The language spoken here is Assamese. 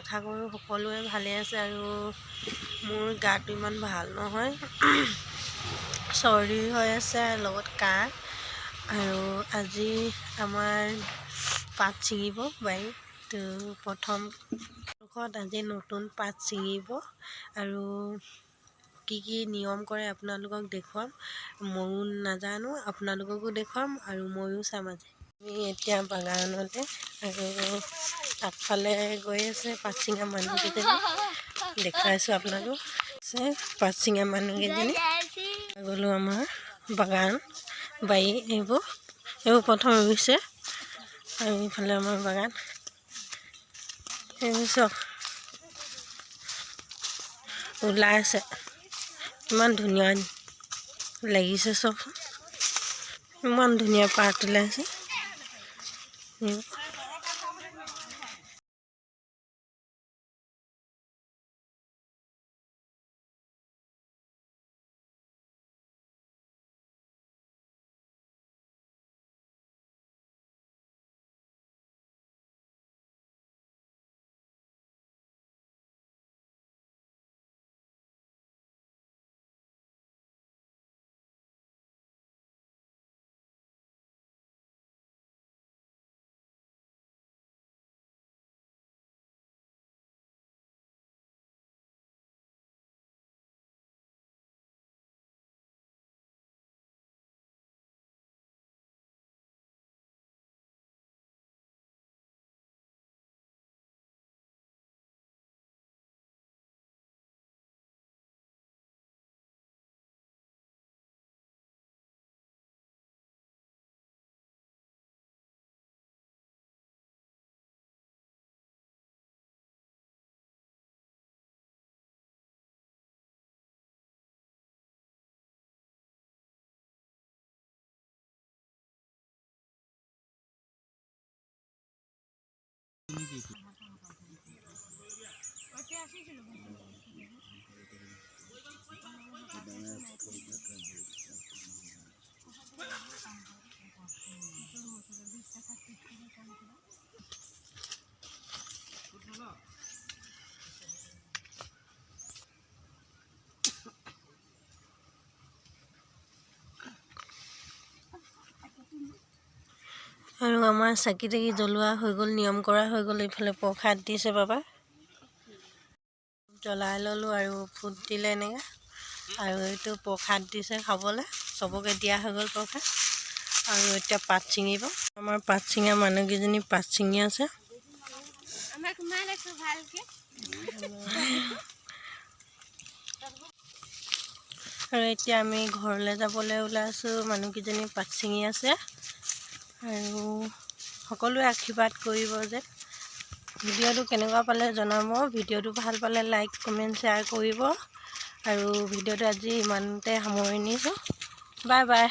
আশা কৰোঁ সকলোৱে ভালে আছে আৰু মোৰ গাটো ইমান ভাল নহয় চৰ্দি হৈ আছে লগত কাহ আৰু আজি আমাৰ পাত ছিঙিব বাৰী তো প্ৰথম আজি নতুন পাত ছিঙিব আৰু কি নিয়ম কৰে আপোনালোকক দেখুৱাম ময়ো নাজানো আপোনালোককো দেখুৱাম আৰু ময়ো চাম আজি আমি এতিয়া বাগানতে আৰু আগফালে গৈ আছে পাত ছিঙা মানুহকেইজনী দেখুৱাইছোঁ আপোনালোক আছে পাত ছিঙা মানুহকেইজনী গ'লোঁ আমাৰ বাগান বাৰী এইবোৰ প্ৰথম ৰুইছে আৰু এইফালে আমাৰ বাগান এইবোৰ চব ওলাই আছে ইমান ধুনীয়া লাগিছে চব ইমান ধুনীয়া পাত ওলাইছে আৰু আমাৰ চাকি তাকি জ্বলোৱা হৈ গ'ল নিয়ম কৰা হৈ গ'ল এইফালে প্ৰসাদ দিছে বাবা জ্বলাই ল'লোঁ আৰু ফুট দিলে এনেকৈ আৰু এইটো প্ৰসাদ দিছে খাবলৈ চবকে দিয়া হৈ গ'ল প্ৰসাদ আৰু এতিয়া পাত ছিঙিব আমাৰ পাত ছিঙা মানুহকেইজনী পাত ছিঙি আছে আৰু এতিয়া আমি ঘৰলৈ যাবলৈ ওলাইছোঁ মানুহকেইজনী পাত ছিঙি আছে আৰু সকলোৱে আশীৰ্বাদ কৰিব যে ভিডিঅ'টো কেনেকুৱা পালে জনাব ভিডিঅ'টো ভাল পালে লাইক কমেণ্ট শ্বেয়াৰ কৰিব আৰু ভিডিঅ'টো আজি ইমানতে সামৰণি দিছোঁ বাই বাই